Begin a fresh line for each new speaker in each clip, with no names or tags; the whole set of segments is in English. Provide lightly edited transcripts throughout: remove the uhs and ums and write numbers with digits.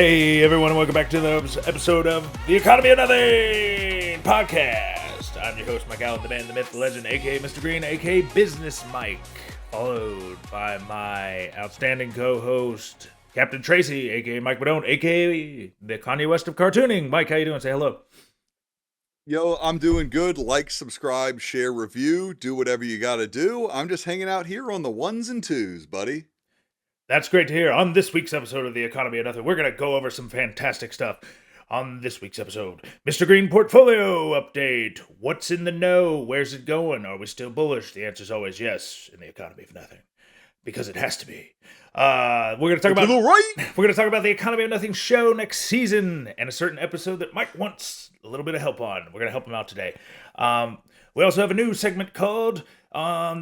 Hey everyone, and welcome back to the episode of the Economy of Nothing podcast. I'm your host, Mike Allen, the man, the myth, the legend, aka Mr. Green, aka Business Mike, followed by my outstanding co-host, Captain Tracy, aka Mike Badone, aka the Kanye West of cartooning. Mike, how you doing? Say hello.
Yo, I'm doing good. Like, subscribe, share, review, do whatever you gotta do. I'm just hanging out here on the ones and twos, buddy.
That's great to hear. On this week's episode of the Economy of Nothing, we're going to go over some fantastic stuff. On this week's episode, Mr. Green portfolio update. What's in the know? Where's it going? Are we still bullish? The answer is always yes in the Economy of Nothing, because it has to be. We're going to talk about We're going to talk about the Economy of Nothing show next season and a certain episode that Mike wants a little bit of help on. We're going to help him out today. We also have a new segment called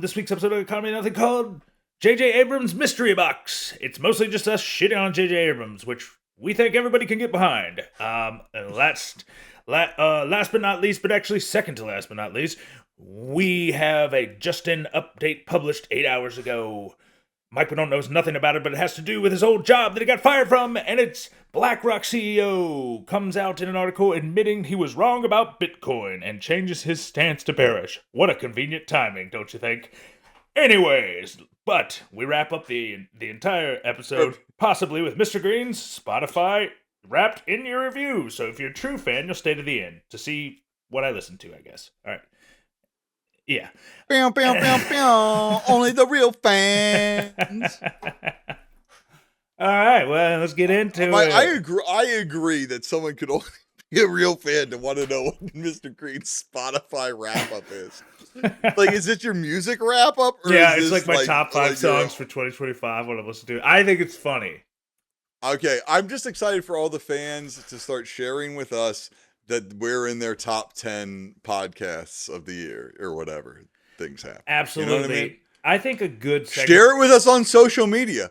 this week's episode of the Economy of Nothing called J.J. Abrams Mystery Box. It's mostly just us shitting on J.J. Abrams, which we think everybody can get behind. And last but not least, but actually second to last but not least, we have a Justin update published 8 hours ago. Mike Badone knows nothing about it, but it has to do with his old job that he got fired from, and it's BlackRock CEO comes out in an article admitting he was wrong about Bitcoin and changes his stance to bearish. What a convenient timing, don't you think? Anyways, but we wrap up the entire episode possibly with Mr. Green's Spotify wrapped in your review. So if you're a true fan, you'll stay to the end to see what I listened to, I guess. All right. Yeah.
Bow, bow, bow, bow. Only the real fans.
All right, well, let's get into it.
I agree that someone could only be a real fan to want to know what Mr. Green's Spotify wrap-up is. Like, is it your music wrap-up?
Yeah, it's like my top 5 songs for 2025, what I've listened to. I think it's funny.
Okay, I'm just excited for all the fans to start sharing with us that we're in their top 10 podcasts of the year or whatever things happen.
Absolutely. You know what I mean? I think a good segment.
Share it with us on social media.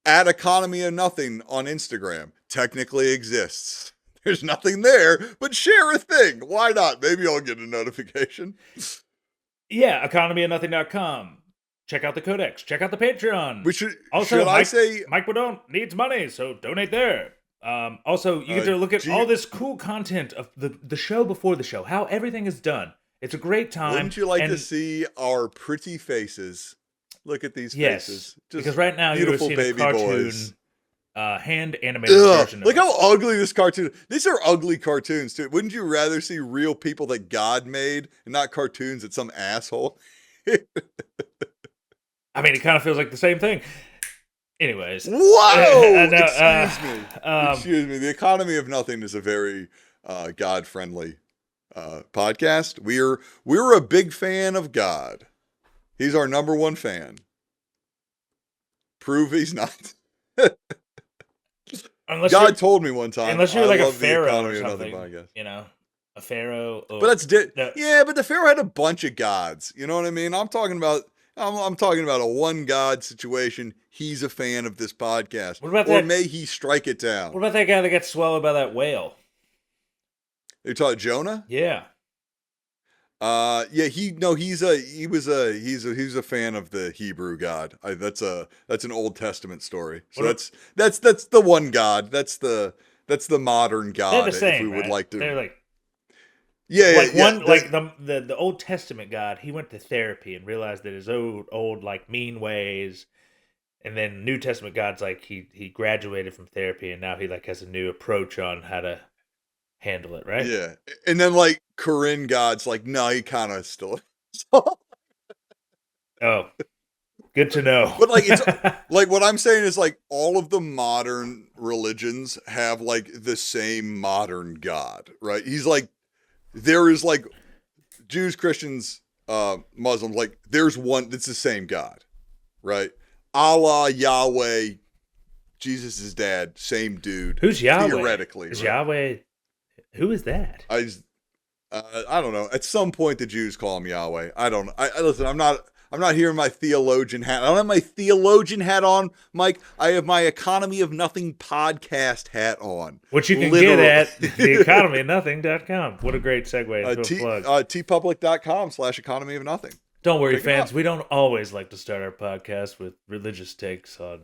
At Economy of Nothing on Instagram. Technically exists. There's nothing there, but share a thing. Why not? Maybe I'll get a notification.
Yeah, economyofnothing.com. Check out the Codex. Check out the Patreon. Mike Badone needs money, so donate there. Also, you get to look at all this cool content of the show before the show, how everything is done. It's a great time.
Wouldn't you like to see our pretty faces? Look at these faces.
Yes, because right now you're seeing a cartoon, hand animated version.
Look how ugly this cartoon. These are ugly cartoons too. Wouldn't you rather see real people that God made and not cartoons that some asshole?
I mean, it kind of feels like the same thing. Anyways,
whoa! Excuse me. The Economy of Nothing is a very God-friendly podcast. We're a big fan of God. He's our number one fan. Prove he's not. God told me one time.
Unless you're like a pharaoh or something, you know, a pharaoh.
But that's yeah. But the pharaoh had a bunch of gods. You know what I mean? I'm talking about a one god situation. He's a fan of this podcast.
What about that?
Or may he strike it down?
What about that guy that got swallowed by that whale?
You're talking Jonah?
Yeah.
Yeah, he's a fan of the Hebrew God. That's an Old Testament story. So that's the one God. That's the modern God.
They're the same,
if we would like to.
They're like
like
the Old Testament God. He went to therapy and realized that his old like mean ways, and then New Testament God's like he graduated from therapy and now he like has a new approach on how to handle it, right?
Yeah, and then like Corinne God's like, no, he kind of still.
Oh, good to know.
But like it's like what I'm saying is like all of the modern religions have like the same modern God, right? He's like there is like Jews, Christians, Muslims, like there's one that's the same God, right? Allah, Yahweh, Jesus' dad, same dude.
Who's Yahweh?
Theoretically,
is
right?
Yahweh? Who is that?
I don't know. At some point, the Jews call him Yahweh. I don't know. Listen. I'm not here in my theologian hat. I don't have my theologian hat on, Mike. I have my Economy of Nothing podcast hat on.
Which you can get at theeconomyofnothing.com. What a great segue into a plug.
tpublic.com/Economy of Nothing.
Don't worry, fans. We don't always like to start our podcast with religious takes on,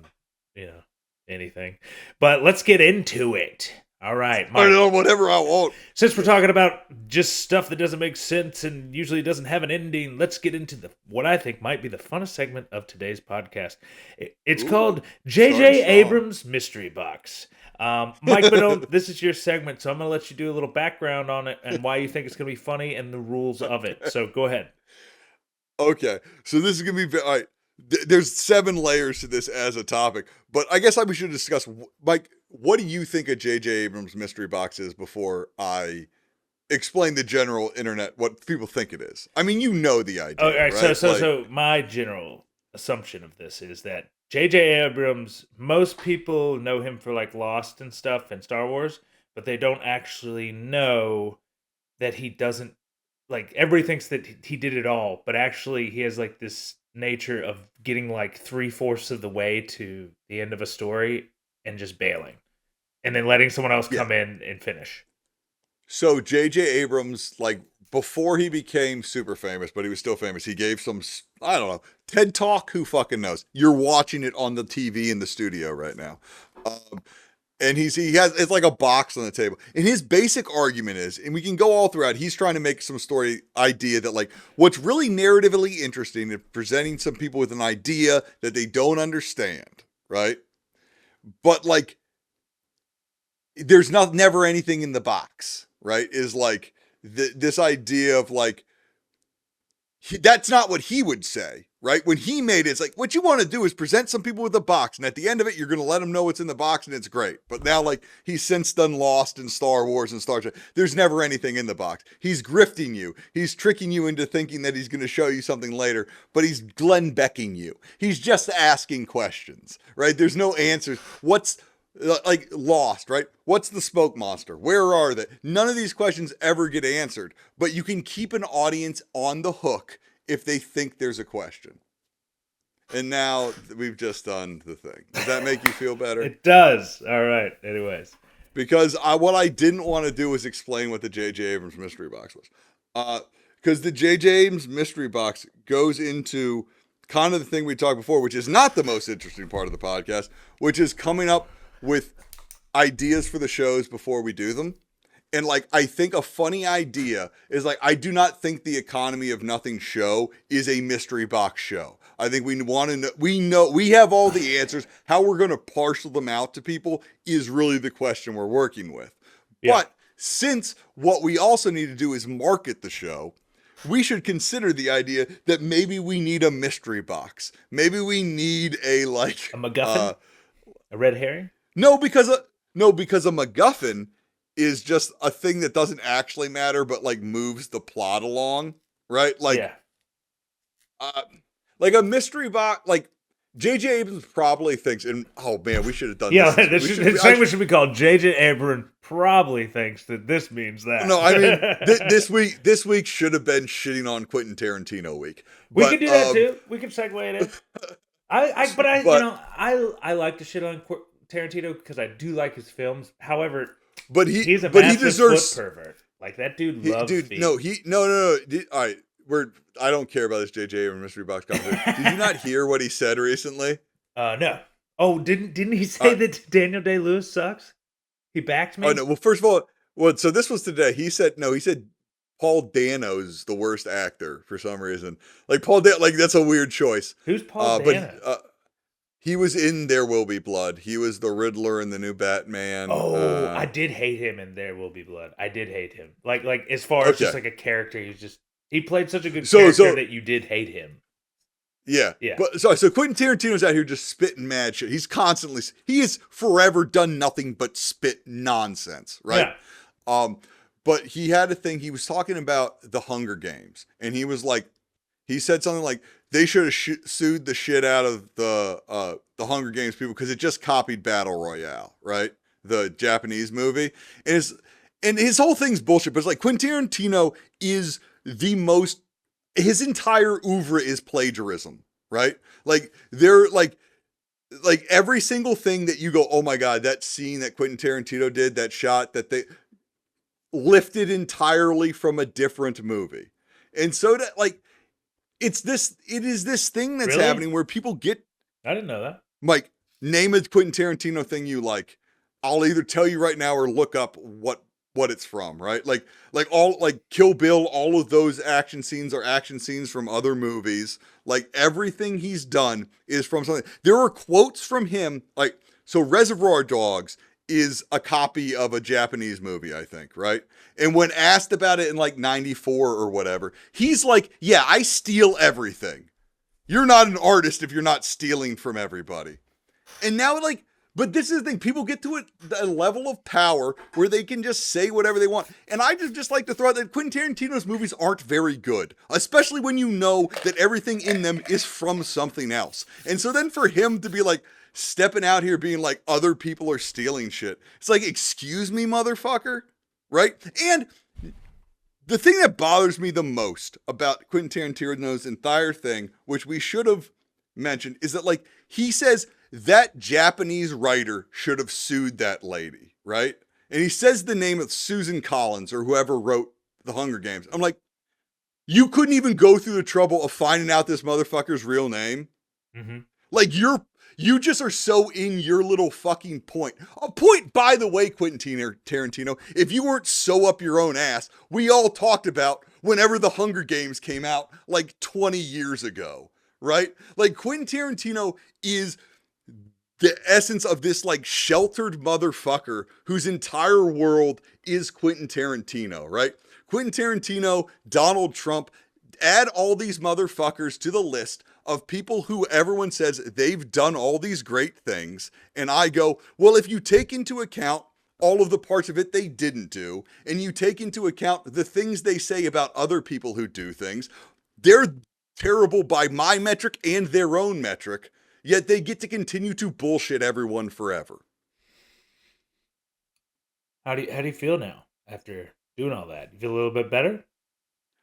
you know, anything. But let's get into it. All right,
I
Mike.
know, whatever I want.
Since we're talking about just stuff that doesn't make sense and usually doesn't have an ending, let's get into what I think might be the funnest segment of today's podcast. It's called
Starting
J.J.
strong.
Abrams Mystery Box. Mike Bonone, this is your segment, so I'm going to let you do a little background on it and why you think it's going to be funny and the rules of it. So go ahead.
Okay, so this is gonna be all right. There's 7 layers to this as a topic, but I guess we should discuss, Mike. What do you think a J.J. Abrams mystery box is before I explain the general internet what people think it is? I mean, you know the idea,
All right,
right?
so my general assumption of this is that J.J. Abrams, most people know him for like Lost and stuff and Star Wars, but they don't actually know that he doesn't like everybody thinks that he did it all, but actually he has like this nature of getting like 3/4 of the way to the end of a story and just bailing, and then letting someone else
Yeah.
come in and finish.
So J.J. Abrams, like before he became super famous, but he was still famous, he gave some, I don't know, TED Talk. Who fucking knows? You're watching it on the TV in the studio right now. And he has, it's like a box on the table. And his basic argument is, and we can go all throughout, he's trying to make some story idea that like what's really narratively interesting is presenting some people with an idea that they don't understand, right? But like there's never anything in the box, right? Is like this idea of like that's not what he would say, right? When he made it, it's like what you want to do is present some people with a box, and at the end of it, you're going to let them know what's in the box, and it's great. But now, like he's since done Lost and Star Wars and Star Trek, there's never anything in the box. He's grifting you. He's tricking you into thinking that he's going to show you something later, but he's Glenn Becking you. He's just asking questions, right? There's no answers. What's like Lost, right? What's the smoke monster? Where are they? None of these questions ever get answered, but you can keep an audience on the hook if they think there's a question. And now we've just done the thing. Does that make you feel better?
It does. All right. Anyways,
Because what I didn't want to do was explain what the J.J. Abrams mystery box was. Because the J.J. Abrams mystery box goes into kind of the thing we talked before, which is not the most interesting part of the podcast, which is coming up with ideas for the shows before we do them. And like, I think a funny idea is like, I do not think the Economy of Nothing show is a mystery box show. I think we want to know, we have all the answers. How we're going to parcel them out to people is really the question we're working with.
Yeah.
But since what we also need to do is market the show, we should consider the idea that maybe we need a mystery box. Maybe we need a like
a MacGuffin, a red herring.
No, because a MacGuffin is just a thing that doesn't actually matter, but like moves the plot along, right? Like,
Yeah.
Like a mystery box, like J.J. Abrams probably thinks, and oh man, we should have done
Yeah,
this.
this segment should be called J.J. Abrams probably thinks that this means that.
No, I mean this week should have been shitting on Quentin Tarantino week.
We could do that too. We can segue it in. I like to shit on Tarantino because I do like his films. However, he's a massive
deserves
foot pervert. Like that dude loves feet.
No. All right, I don't care about this J.J. Abrams mystery box conversation. Did you not hear what he said recently?
No. Oh, didn't he say that Daniel Day-Lewis sucks? He backed me.
Oh no. Well, first of all, so this was today. He said Paul Dano's the worst actor for some reason. Like Paul Dano, like that's a weird choice.
Who's Paul Dano?
But he was in There Will Be Blood. He was the Riddler in the new Batman.
Oh, I did hate him in There Will Be Blood. I did hate him. Like as far as just like a character, he played such a good character that you did hate him.
Yeah. But so Quentin Tarantino's out here just spitting mad shit. He has forever done nothing but spit nonsense, right? Yeah. But he had a thing, he was talking about the Hunger Games, and he was like, he said something like, they should have sued the shit out of the Hunger Games people because it just copied Battle Royale, right? The Japanese movie. And his whole thing's bullshit, but it's like Quentin Tarantino is his entire oeuvre is plagiarism, right? Like they're like every single thing that you go, oh my God, that scene that Quentin Tarantino did, that shot that they lifted entirely from a different movie. And so that like, it is this thing that's happening where people get,
I didn't know that.
Mike, Name a Quentin Tarantino thing you like. I'll either tell you right now or look up what it's from, right? Like all like Kill Bill, all of those action scenes are action scenes from other movies. Like everything he's done is from something. There are quotes from him, like so Reservoir Dogs is a copy of a Japanese movie, I think, right? And when asked about it in like 94 or whatever, he's like, "Yeah, I steal everything. You're not an artist if you're not stealing from everybody." And now, like, but this is the thing: people get to a level of power where they can just say whatever they want. And I just like to throw out that Quentin Tarantino's movies aren't very good, especially when you know that everything in them is from something else. And so then for him to be like stepping out here being like other people are stealing shit, it's like, excuse me, motherfucker, right? And the thing that bothers me the most about Quentin Tarantino's entire thing, which we should have mentioned, is that like he says that Japanese writer should have sued that lady, right? And he says the name of Susan Collins or whoever wrote The Hunger Games. I'm like, you couldn't even go through the trouble of finding out this motherfucker's real name.
Mm-hmm.
Like you just are so in your little fucking point. A point, by the way, Quentin Tarantino, if you weren't so up your own ass, we all talked about whenever The Hunger Games came out like 20 years ago, right? Like Quentin Tarantino is the essence of this like sheltered motherfucker whose entire world is Quentin Tarantino, right? Quentin Tarantino, Donald Trump, add all these motherfuckers to the list of people who everyone says they've done all these great things. And I go, well, if you take into account all of the parts of it they didn't do, and you take into account the things they say about other people who do things, they're terrible by my metric and their own metric. Yet they get to continue to bullshit everyone forever.
How do you feel now after doing all that? You feel a little bit better?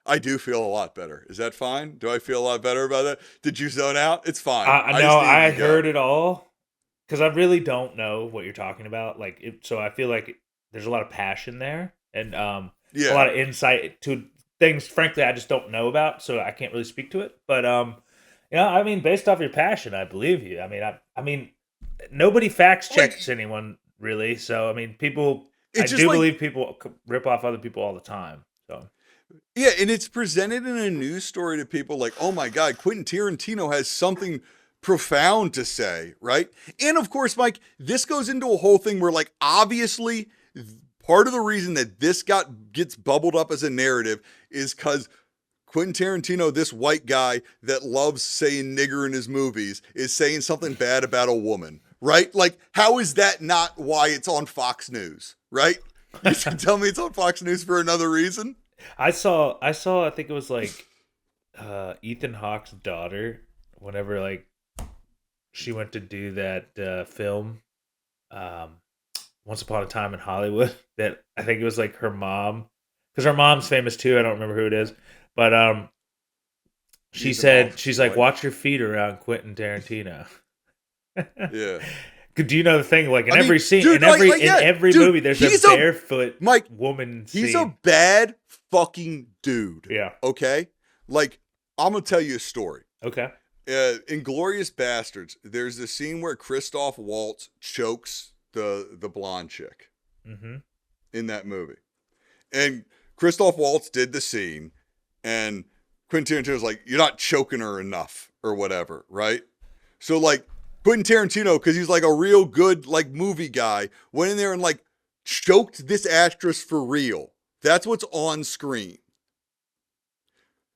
I do feel a lot better. Is that fine? Do I feel a lot better about that? Did you zone out? It's fine.
I
I
know
just needed
I
to go.
heard it all because I really don't know what you're talking about. So I feel like there's a lot of passion there and a
Yeah.
lot of insight to things. Frankly, I just don't know about, so I can't really speak to it. But yeah, I mean, based off your passion, I believe you. I mean, nobody facts
Like,
checks anyone really. So I mean, people. I
it's just
do
like,
believe people rip off other people all the time. So
yeah, and it's presented in a news story to people like, oh my God, Quentin Tarantino has something profound to say, right? And of course, Mike, this goes into a whole thing where, like, obviously, part of the reason that this gets bubbled up as a narrative is because Quentin Tarantino, this white guy that loves saying nigger in his movies, is saying something bad about a woman, right? Like, how is that not why it's on Fox News, right? You can tell me it's on Fox News for another reason?
I think it was like Ethan Hawke's daughter whenever like she went to do that film um Once Upon a Time in Hollywood that I think it was like her mom because her mom's famous too. I don't remember who it is, but she
Ethan
said
Hawke's
she's like,
wife.
watch your feet around Quentin Tarantino.
Yeah.
Do you know the thing? Like in
I mean,
every scene,
dude, like,
in
yeah,
every
dude,
movie, there's a
he's a,
barefoot
Mike,
woman
he's a
scene.
bad fucking dude.
Yeah.
Okay? Like, I'm going to tell you a story.
Okay.
Inglorious Bastards, there's a scene where Christoph Waltz chokes the blonde chick
Mm-hmm.
in that movie. And Christoph Waltz did the scene, and Quentin Tarantino's like, you're not choking her enough, or whatever, right? So, like, Quentin Tarantino, because he's like a real good, like, movie guy, went in there and, like, choked this actress for real. That's what's on screen.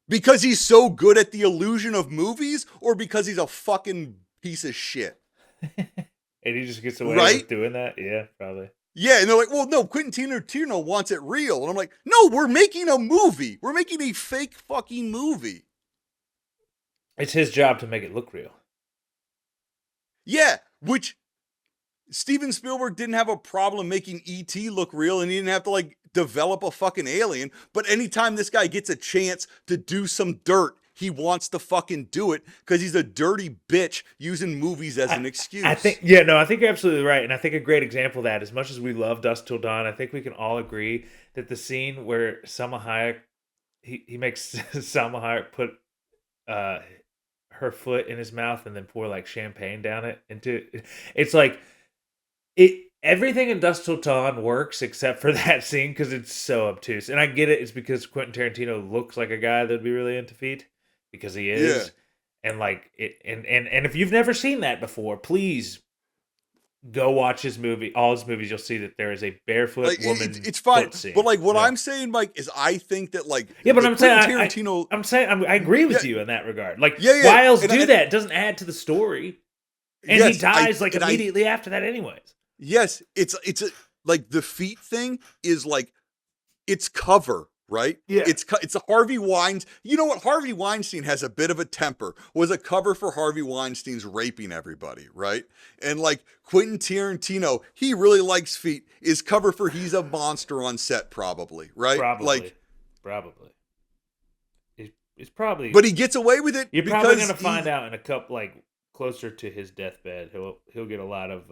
Because he's so good at the illusion of movies, or because he's a fucking piece of shit?
And he just gets away
Right?
with doing that? Yeah, probably.
Yeah, and they're like, well, no, Quentin Tarantino wants it real. And I'm like, no, we're making a movie. We're making a fake fucking movie.
It's his job to make it look real.
Yeah, which Steven Spielberg didn't have a problem making E.T. look real, and he didn't have to, like, develop a fucking alien. But anytime this guy gets a chance to do some dirt, he wants to fucking do it because he's a dirty bitch using movies as an excuse.
I think you're absolutely right, and I think a great example of that, as much as we love Dusk Till Dawn, I think we can all agree that the scene where Salma Hayek he makes Salma Hayek put her foot in his mouth and then pour like champagne down it into it. It's like it. Everything in Dusk Till Dawn works except for that scene because it's so obtuse. And I get it. It's because Quentin Tarantino looks like a guy that'd be really into feet because he
Yeah.
is. And like it, and if you've never seen that before, please go watch his movie. All his movies, you'll see that there is a barefoot
Like
woman.
it's fine,
foot scene.
but like what
Yeah.
I'm saying, Mike, is I think that like
Yeah, but
the
I'm saying
Quentin Tarantino.
I'm saying I agree with you in that regard. Like,
Yeah, yeah,
why else
and
do that? It doesn't add to the story, and he
yes,
dies like immediately after that, anyways.
Yes, it's like the feet thing is like it's cover, right?
Yeah.
It's a Harvey Weinstein. You know what? Harvey Weinstein has a bit of a temper. Was a cover for Harvey Weinstein's raping everybody, right? And like Quentin Tarantino, he really likes feet. Is cover for he's a monster on set, probably, right?
Probably. It's probably.
But he gets away with it.
You're probably gonna find out in a couple, like closer to his deathbed, he'll get a lot of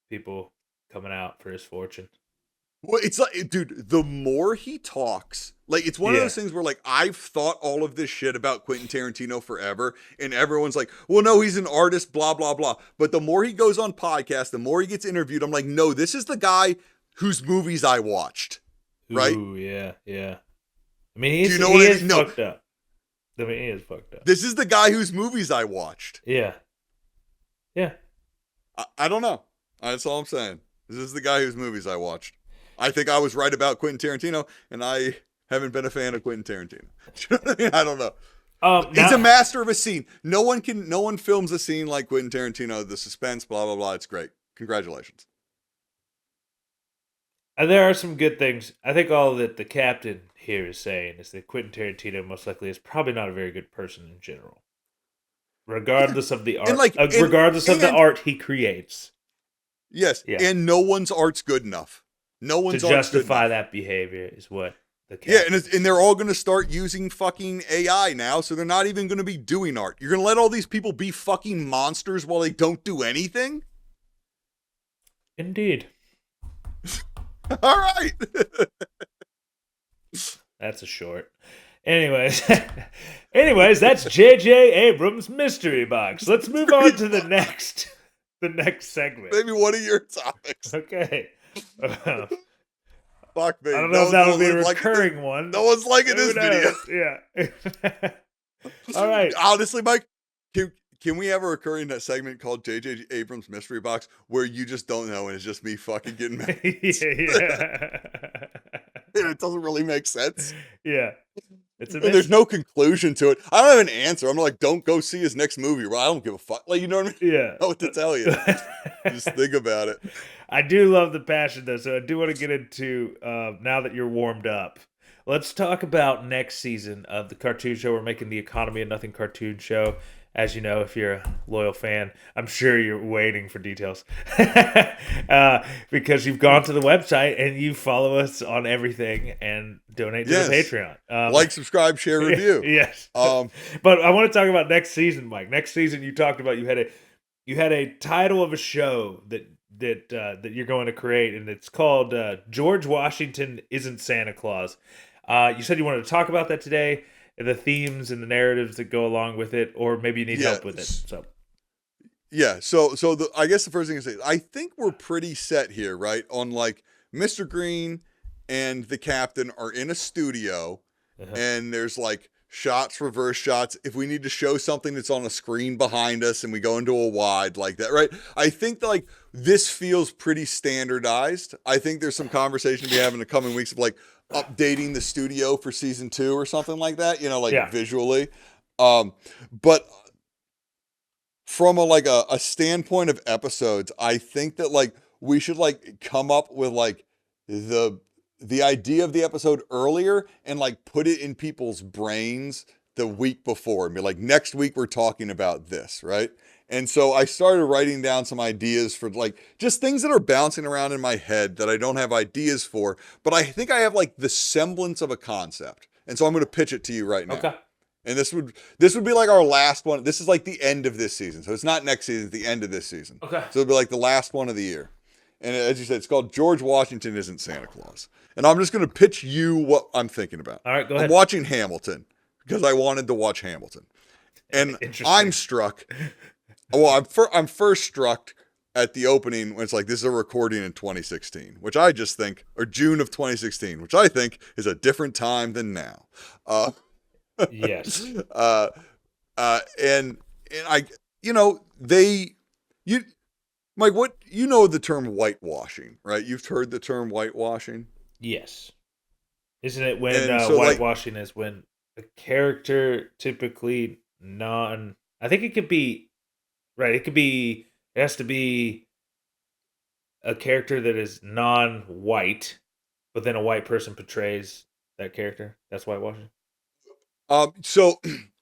people coming out for his fortune.
Well, it's like, dude, the more he talks, like, it's one of those things where, like, I've thought all of this shit about Quentin Tarantino forever, and everyone's like, well, no, he's an artist, blah, blah, blah. But the more he goes on podcasts, the more he gets interviewed, I'm like, no, this is the guy whose movies I watched, right?
Ooh, yeah. I mean, he is fucked up. I mean, he is fucked up.
This is the guy whose movies I watched.
Yeah.
I don't know. That's all I'm saying. This is the guy whose movies I watched. I think I was right about Quentin Tarantino, and I haven't been a fan of Quentin Tarantino. You know what I mean? I don't know. He's a master of a scene. No one films a scene like Quentin Tarantino. The suspense, blah blah blah. It's great. Congratulations.
There are some good things. I think all that the captain here is saying is that Quentin Tarantino most likely is probably not a very good person in general, regardless of the art. Regardless of the art he creates.
Yes, and no one's art's good enough. No one's
to justify that behavior is what the
and they're all going to start using fucking AI now, so they're not even going to be doing art. You're going to let all these people be fucking monsters while they don't do anything?
Indeed.
All right.
That's a short. Anyways, that's J.J. Abrams Mystery Box. Let's move on to the next segment.
Maybe one of your topics.
Okay.
Fuck me.
I don't know if that'll be a recurring one.
No one's liking this video.
Yeah. All right.
Honestly, Mike, can we have a recurring segment called J.J. Abrams Mystery Box where you just don't know and it's just me fucking getting mad?
Yeah.
And it doesn't really make sense.
Yeah.
There's no conclusion to it. I don't have an answer. I'm like, don't go see his next movie. Well, I don't give a fuck. Like, you know what I mean?
Yeah.
I don't know what to tell you. Just think about it.
I do love the passion, though, so I do want to get into, now that you're warmed up, let's talk about next season of the cartoon show. We're making the Economy of Nothing cartoon show. As you know, if you're a loyal fan, I'm sure you're waiting for details because you've gone to the website and you follow us on everything and donate to the Patreon.
Like, subscribe, share, review.
Yes. But I want to talk about next season, Mike. Next season, you talked about you had a title of a show that you're going to create, and it's called George Washington Isn't Santa Claus. You said you wanted to talk about that today. The themes and the narratives that go along with it, or maybe you need help with it. So
I guess the first thing to say, I think we're pretty set here, right? On like Mr. Green and the captain are in a studio, and there's like shots, reverse shots. If we need to show something that's on a screen behind us and we go into a wide like that, right? I think that, like, this feels pretty standardized. I think there's some conversation to be having in the coming weeks of like updating the studio for season 2 or something like that, visually. But from a standpoint of episodes, I think that like we should like come up with like the idea of the episode earlier and like put it in people's brains the week before and be like, next week we're talking about this, right? And so I started writing down some ideas for like just things that are bouncing around in my head that I don't have ideas for, but I think I have like the semblance of a concept. And so I'm going to pitch it to you right now.
Okay.
And this would be like our last one. This is like the end of this season. So it's not next season, it's the end of this season.
Okay.
So it'll be like the last one of the year. And as you said, it's called George Washington Isn't Santa Claus. And I'm just going to pitch you what I'm thinking about.
All right, go ahead.
I'm watching Hamilton because I wanted to watch Hamilton. And I'm
Interesting.
struck. Well, I'm first struck at the opening when it's like, this is a recording in 2016, which I just think, or June of 2016, which I think is a different time than now. Uh,
Yes.
uh, and I, you know, they, you, Mike, what, you know the term whitewashing, right? You've heard the term whitewashing.
Yes. Isn't it when
And so, like,
whitewashing is when a character typically non? I think it could be right. It could be. It has to be a character that is non-white, but then a white person portrays that character. That's whitewashing.
so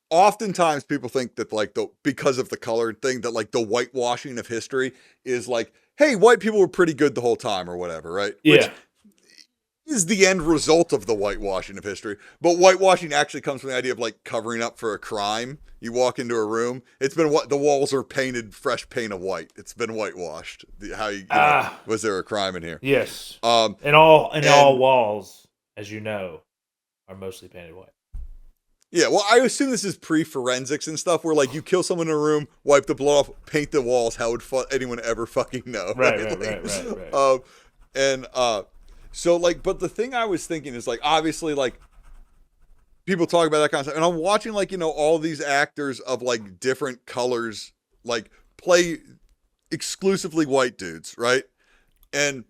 oftentimes people think that like because of the color thing that like the whitewashing of history is like, hey, white people were pretty good the whole time or whatever, right? Which
Yeah.
is the end result of the whitewashing of history. But whitewashing actually comes from the idea of like covering up for a crime. You walk into a room, it's been what the walls are painted fresh paint of white. It's been whitewashed. How you know,
Ah.
was there a crime in here?
Yes.
Um
And all
and
walls, as you know, are mostly painted white.
yeah, well, I assume this is pre-forensics and stuff, where like you kill someone in a room, wipe the blood off, paint the walls. How would anyone ever fucking know,
Right.
right?
Right.
Like,
Right. Right. Right.
and so like, but the thing I was thinking is like, obviously, like people talk about that kind of stuff, and I'm watching like all these actors of like different colors, like play exclusively white dudes, right? And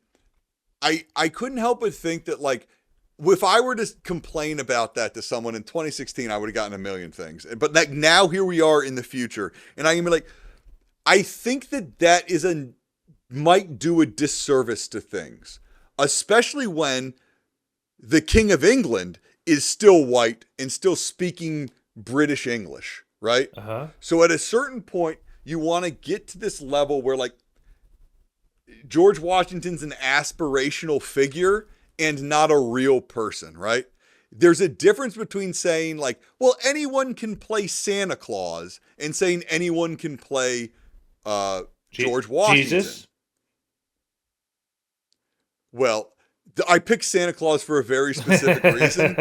I couldn't help but think that like if I were to complain about that to someone in 2016, I would have gotten a million things. But like now here we are in the future, and I can be like, I think that is might do a disservice to things, especially when the King of England is still white and still speaking British English, right?
Uh huh.
So at a certain point, you want to get to this level where like George Washington's an aspirational figure and not a real person, right? There's a difference between saying like, well, anyone can play Santa Claus and saying anyone can play George Washington.
Jesus.
Well, I picked Santa Claus for a very specific reason.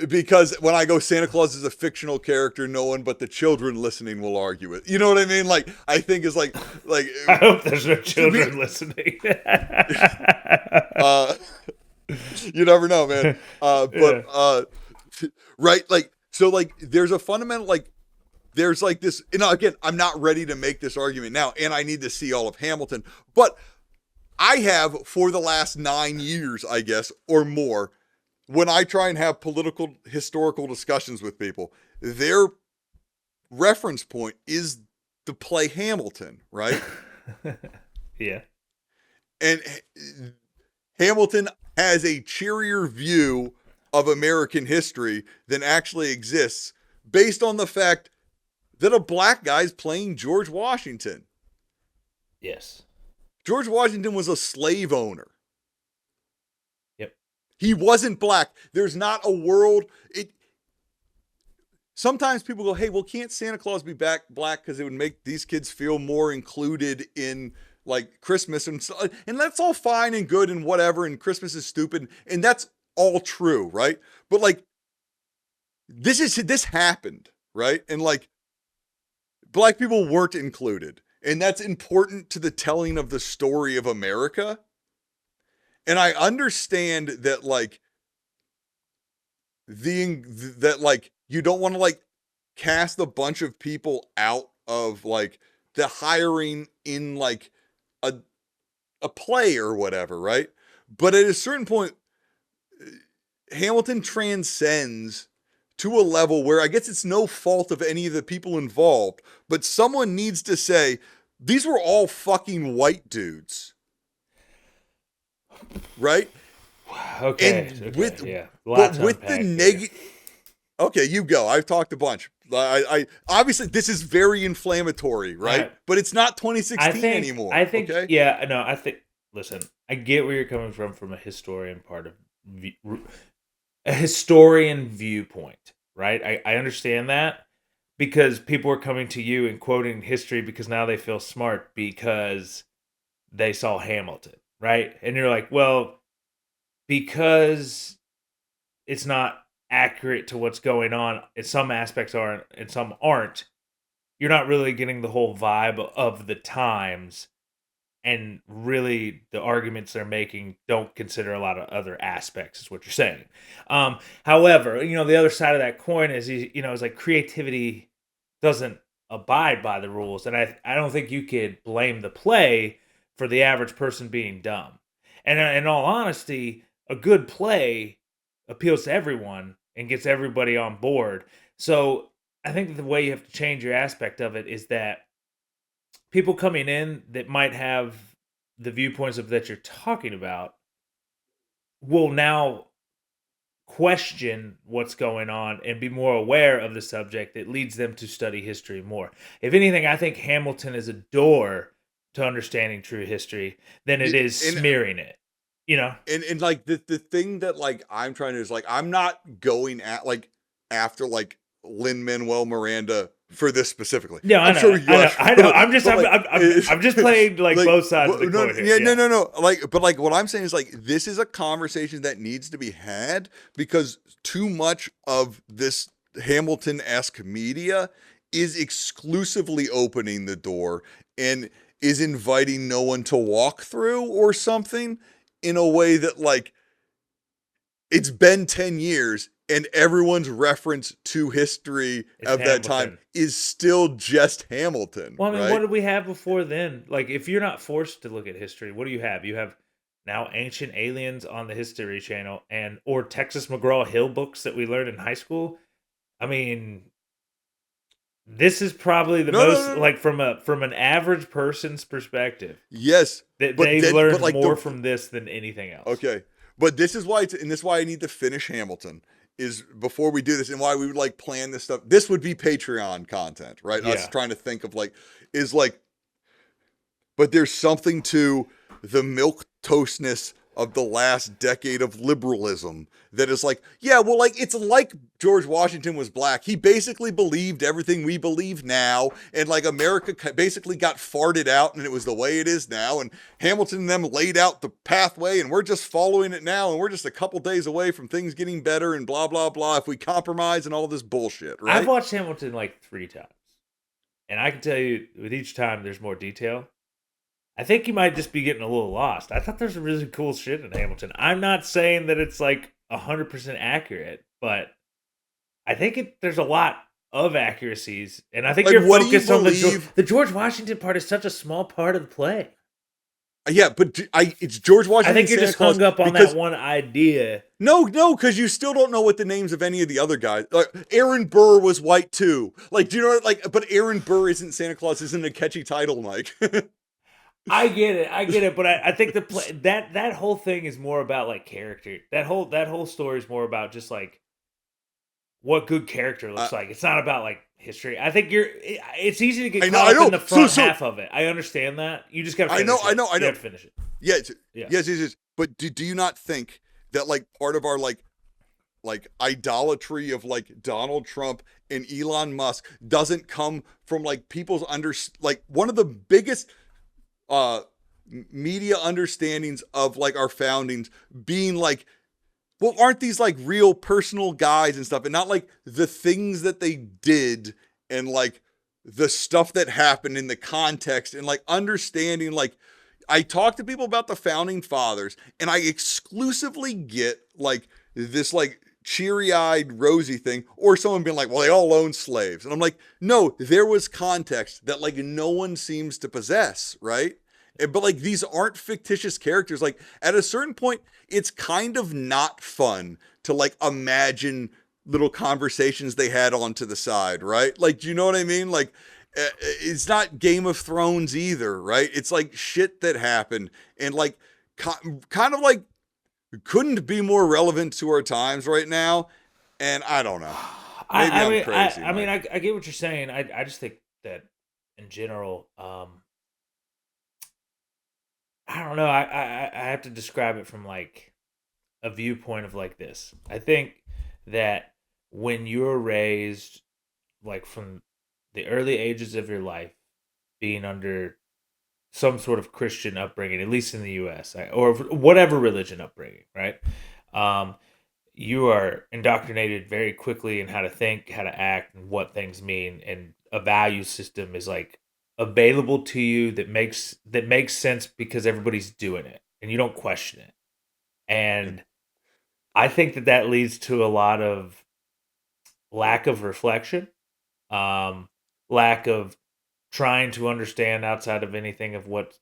Because when I go Santa Claus is a fictional character, no one but the children listening will argue it. You know what I mean? Like I think is like
I hope there's no children listening.
uh you never know, man.
Yeah.
But right, like so like there's a fundamental like there's like this, you know, again, I'm not ready to make this argument now, and I need to see all of Hamilton, but I have for the last 9 years, I guess, or more, when I try and have political historical discussions with people, their reference point is the play Hamilton, right?
Yeah.
And Hamilton has a cheerier view of American history than actually exists based on the fact that a black guy's playing George Washington.
Yes.
George Washington was a slave owner.
Yep.
He wasn't black. There's not a world. Sometimes people go, hey, well, can't Santa Claus be black because it would make these kids feel more included in like Christmas and that's all fine and good and whatever, and Christmas is stupid, and that's all true, right? But like this happened, right? And like black people weren't included, and that's important to the telling of the story of America. And I understand that like that like you don't want to like cast a bunch of people out of like the hiring in like a play or whatever, right? But at a certain point, Hamilton transcends to a level where I guess it's no fault of any of the people involved, but someone needs to say these were all fucking white dudes, right?
Okay.
And
Okay.
with
Yeah.
but
Lots to
with the
unpack here.
okay, you go. I've talked a bunch. I obviously this is very inflammatory, right?
Right.
But it's not
I
2016
think.
anymore.
I think.
Okay.
Yeah. No. I think. Listen. I get where you're coming from a historian part of a historian viewpoint, right? I understand that because people are coming to you and quoting history because now they feel smart because they saw Hamilton, right? And you're like, well, because it's not accurate to what's going on. And some aspects are, and some aren't. You're not really getting the whole vibe of the times, and really the arguments they're making don't consider a lot of other aspects, is what you're saying. However, the other side of that coin is, is like creativity doesn't abide by the rules, and I don't think you could blame the play for the average person being dumb. And in all honesty, a good play appeals to everyone and gets everybody on board. So I think that the way you have to change your aspect of it is that people coming in that might have the viewpoints of that you're talking about will now question what's going on and be more aware of the subject. That leads them to study history more. If anything, I think Hamilton is a door to understanding true history than it is
And
smearing it.
and like the thing that like I'm trying to is like I'm not going at like after like Lin-Manuel Miranda for this specifically.
No, I
I'm
know,
sure you are,
I know. I'm
like,
just playing like both sides of the
no,
coin here.
yeah,
Yeah.
no. Like, but like what I'm saying is like this is a conversation that needs to be had because too much of this Hamilton-esque media is exclusively opening the door and is inviting no one to walk through or something in a way that like it's been 10 years and everyone's reference to history
It's
of that time
Hamilton.
is still just Hamilton.
Well, I mean,
right?
what did we have before then? Like, if you're not forced to look at history, what do you have? You have now Ancient Aliens on the History Channel, and or Texas McGraw-Hill books that we learned in high school. I mean, this is probably the
No, no,
most,
no, no.
like, from an average person's perspective,
Yes,
that
but
they've
then,
learned
but like
more
the
from this than anything else.
okay, but this is why, and this is why I need to finish Hamilton. Is before we do this, and why we would like plan this stuff. This would be Patreon content, right? Us
Yeah,
trying to think of like is like, but there's something to the milk toastness of the last decade of liberalism that is like, yeah, well, like it's like George Washington was black. He basically believed everything we believe now, and like America basically got farted out, and it was the way it is now. And Hamilton and them laid out the pathway, and we're just following it now, and we're just a couple days away from things getting better, and blah blah blah. If we compromise and all this bullshit,
I've
right?
watched Hamilton like 3 times, and I can tell you, with each time, there's more detail. I think you might just be getting a little lost. I thought there's really cool shit in Hamilton. I'm not saying that it's like 100% accurate, but I think there's a lot of accuracies, and I think
Like,
you're
what do you
focused on
believe?
the George Washington part is such a small part of the play.
Yeah, but it's George
I
Washington
think
and
you're
Santa
just
Claus
hung up on that
because
one idea.
no, because you still don't know what the names of any of the other guys. Like Aaron Burr was white too. Like, do you know what? Like, but Aaron Burr isn't Santa Claus. Isn't a catchy title, Mike.
I get it, but I think the play, that whole thing is more about like character. That whole story is more about just like what good character looks like. It's not about like history. I think it's easy to get caught
I
up
know.
in the front
So
half of it. I understand that. You just got to
I
finish
know, I
it.
know, I
You
know.
have to finish it.
Yes,
Yeah.
yes. But do you not think that like part of our like idolatry of like Donald Trump and Elon Musk doesn't come from like people's like one of the biggest uh media understandings of like our foundings being like, well, aren't these like real personal guys and stuff, and not like the things that they did and like the stuff that happened in the context and like understanding like I talk to people about the founding fathers and I exclusively get like this like cheery-eyed rosy thing or someone being like, well, they all owned slaves, and I'm like, no, there was context that like no one seems to possess, right? But like these aren't fictitious characters. Like at a certain point it's kind of not fun to like imagine little conversations they had on to the side, right? Like, do you know what I mean? Like it's not Game of Thrones either, right? It's like shit that happened and like kind of like couldn't be more relevant to our times right now. And I don't know. Maybe I'm crazy.
I mean, I get what you're saying. I just think that in general, I don't know. I have to describe it from like a viewpoint of like this. I think that when you're raised like from the early ages of your life, being under some sort of Christian upbringing, at least in the U.S. Or whatever religion upbringing, right? Um, you are indoctrinated very quickly in how to think, how to act, and what things mean, and a value system is like available to you that makes sense because everybody's doing it and you don't question it.
Yeah.
And I think that leads to a lot of lack of reflection, um, lack of trying to understand outside of anything of what